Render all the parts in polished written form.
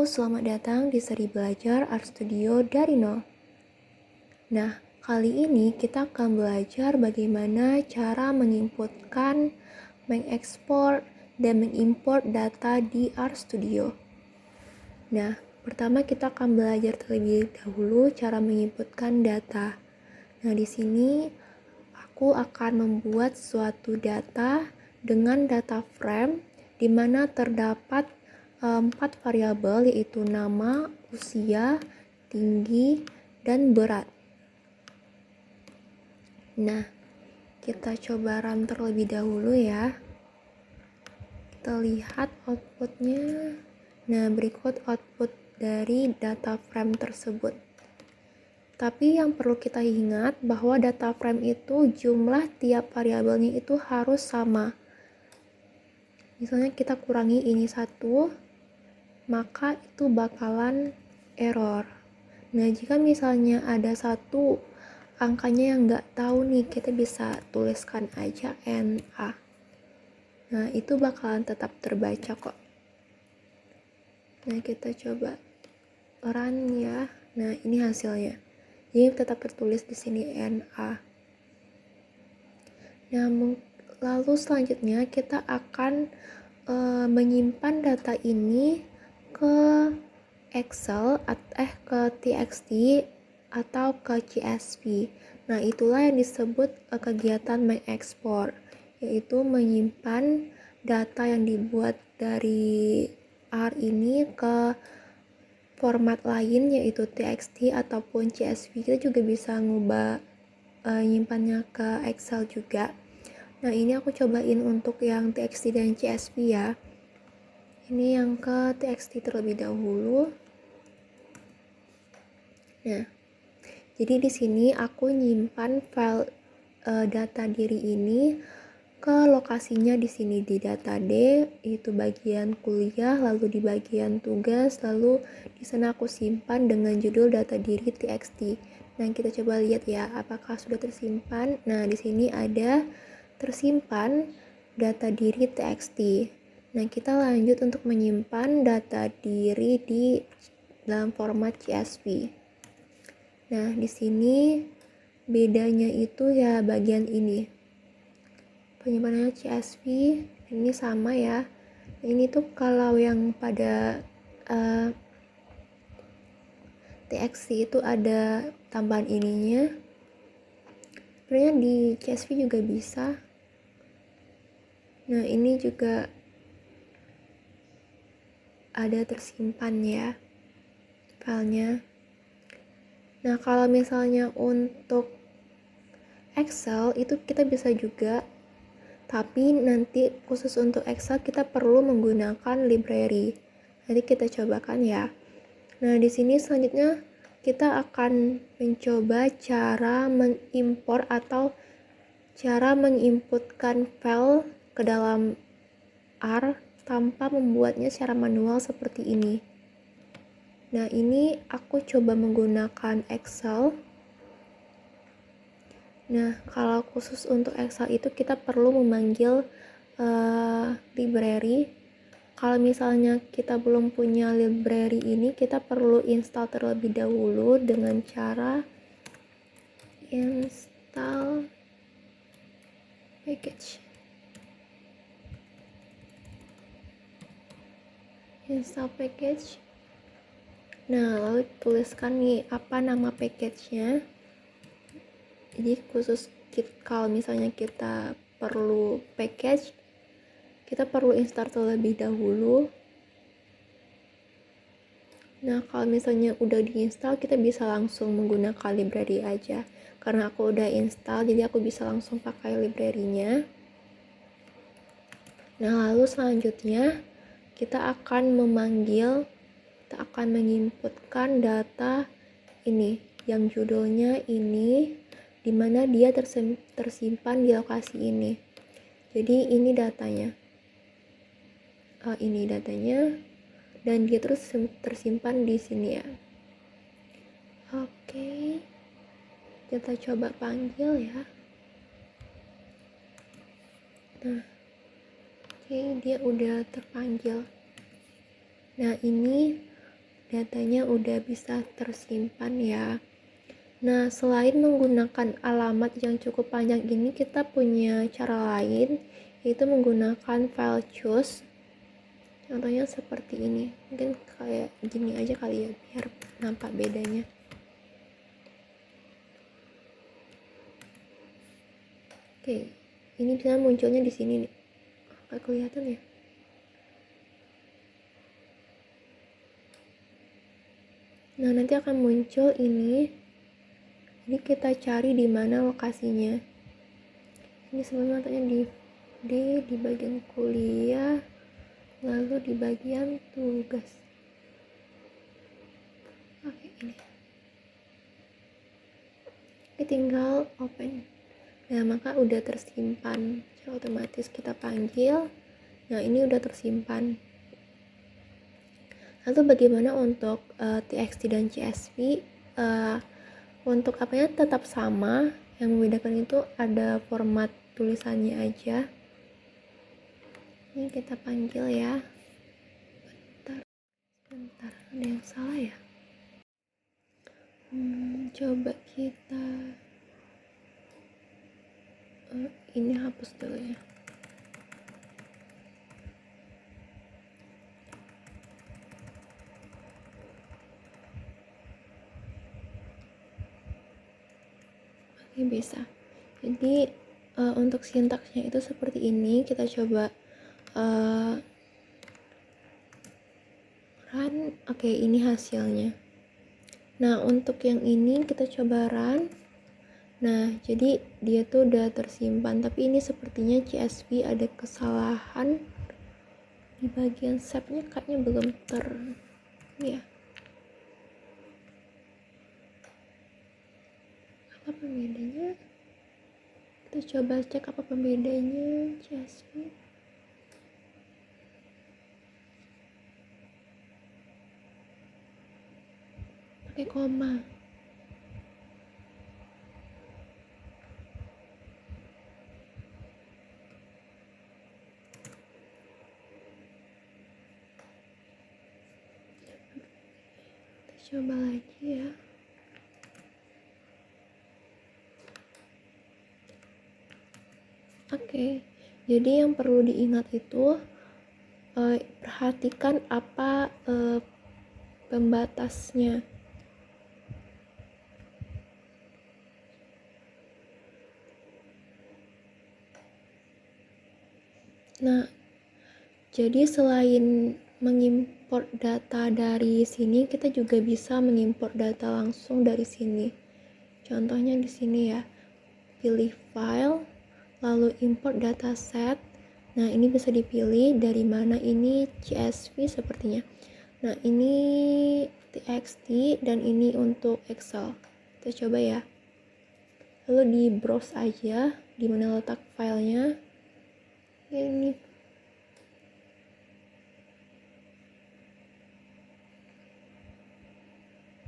selamat datang di seri belajar Art Studio dari nol. Nah, kali ini kita akan belajar bagaimana cara menginputkan, mengekspor, dan mengimport data di Art Studio. Nah, pertama kita akan belajar terlebih dahulu cara menginputkan data. Nah, di sini aku akan membuat suatu data dengan data frame di mana terdapat 4 variabel, yaitu nama, usia, tinggi, dan berat. Nah, kita coba run terlebih dahulu ya. Kita lihat outputnya. Nah, berikut output dari data frame tersebut. Tapi yang perlu kita ingat bahwa data frame itu jumlah tiap variabelnya itu harus sama. Misalnya kita kurangi ini 1, maka itu bakalan error. Nah, jika misalnya ada satu angkanya yang nggak tahu nih, kita bisa tuliskan aja NA. Nah, itu bakalan tetap terbaca kok. Nah, kita coba run ya. Nah, ini hasilnya. Jadi tetap tertulis di sini NA. Nah, lalu selanjutnya kita akan menyimpan data ini ke Excel, ke TXT atau ke CSV. Nah, itulah yang disebut kegiatan mengekspor, yaitu menyimpan data yang dibuat dari R ini ke format lain, yaitu TXT ataupun CSV. Kita juga bisa ngubah nyimpannya ke Excel juga. Nah, ini aku cobain untuk yang TXT dan CSV ya. Ini yang ke TXT terlebih dahulu. Nah, jadi di sini aku nyimpan file data diri ini ke lokasinya di sini di data D, itu bagian kuliah, lalu di bagian tugas, lalu di sana aku simpan dengan judul data diri TXT. Nah, kita coba lihat ya, apakah sudah tersimpan. Nah, di sini ada tersimpan data diri TXT. Nah, kita lanjut untuk menyimpan data diri di dalam format CSV. Nah, di sini bedanya itu ya bagian ini. Penyimpanannya CSV ini sama ya. Ini tuh kalau yang pada TXT itu ada tambahan ininya. Sebenarnya di CSV juga bisa. Nah, ini juga ada tersimpan ya filenya. Nah, kalau misalnya untuk Excel itu kita bisa juga, tapi nanti khusus untuk Excel kita perlu menggunakan library. Nanti kita cobakan ya. Nah, di sini selanjutnya kita akan mencoba cara mengimpor atau cara menginputkan file ke dalam R tanpa membuatnya secara manual seperti ini. Nah, ini aku coba menggunakan Excel. Nah, kalau khusus untuk Excel itu kita perlu memanggil library. Kalau misalnya kita belum punya library ini, kita perlu install terlebih dahulu dengan cara install package. Install package. Nah, lalu tuliskan nih apa nama package-nya. Jadi khusus kalau misalnya kita perlu package, kita perlu install terlebih dahulu. Nah, kalau misalnya udah diinstal, kita bisa langsung menggunakan library aja. Karena aku udah install, jadi aku bisa langsung pakai library-nya. Nah, lalu selanjutnya kita akan menginputkan data ini, yang judulnya ini, dimana dia tersimpan di lokasi ini. Jadi ini datanya. Ini datanya, dan dia terus tersimpan di sini ya. Oke, kita coba panggil ya. Nah, oke, dia udah terpanggil. Nah, ini datanya udah bisa tersimpan ya. Nah, selain menggunakan alamat yang cukup panjang ini, kita punya cara lain, yaitu menggunakan file choose. Contohnya seperti ini, mungkin kayak gini aja kali ya, biar nampak bedanya. Oke, ini bisa munculnya di sini nih. Nggak kelihatan ya? Nah, nanti akan muncul ini. Jadi kita cari di mana lokasinya. Ini sebenarnya di bagian kuliah, lalu di bagian tugas. Oke, ini. Ini tinggal open. Nah, maka udah tersimpan. Jadi otomatis kita panggil. Nah, ini udah tersimpan. Lalu bagaimana untuk TXT dan CSV? Untuk apanya tetap sama. Yang membedakan itu ada format tulisannya aja. Ini kita panggil ya. Bentar, ada yang salah ya? Coba kita ini hapus dulu ya. Oke, bisa. Jadi untuk sintaksnya itu seperti ini. Kita coba run. Oke, ini hasilnya. Nah, untuk yang ini kita coba run. Nah, jadi dia tuh udah tersimpan, tapi ini sepertinya CSV ada kesalahan di bagian save-nya, kayaknya belum ya. Apa pembedanya? Kita coba cek apa pembedanya CSV. Pakai koma. Coba lagi ya. Oke, jadi yang perlu diingat itu perhatikan apa pembatasnya. Nah, jadi selain mengimport data dari sini, kita juga bisa mengimport data langsung dari sini. Contohnya di sini ya, pilih file, lalu import dataset. Nah, ini bisa dipilih dari mana, ini CSV sepertinya. Nah, ini TXT dan ini untuk Excel. Kita coba ya. Lalu di browse aja di mana letak filenya. Ini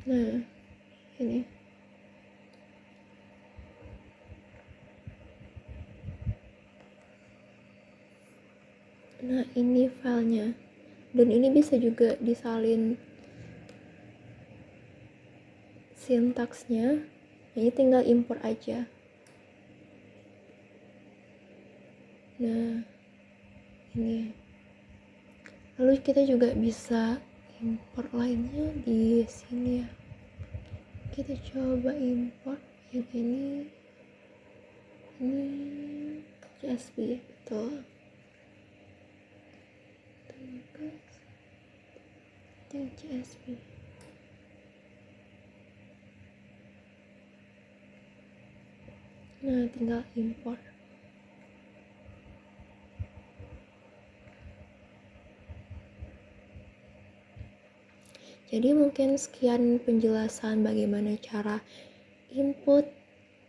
nah, ini. Nah, ini filenya. Dan ini bisa juga disalin sintaksnya. Ini tinggal import aja. Nah, ini. Lalu kita juga bisa import lainnya di sini ya. Kita coba import yang ini CSV, betul. Yang CSV. Nah, tinggal import. Jadi mungkin sekian penjelasan bagaimana cara input,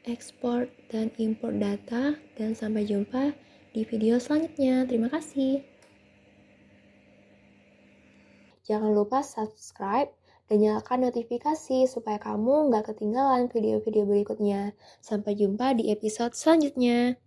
export, dan import data, dan sampai jumpa di video selanjutnya. Terima kasih. Jangan lupa subscribe dan nyalakan notifikasi supaya kamu nggak ketinggalan video-video berikutnya. Sampai jumpa di episode selanjutnya.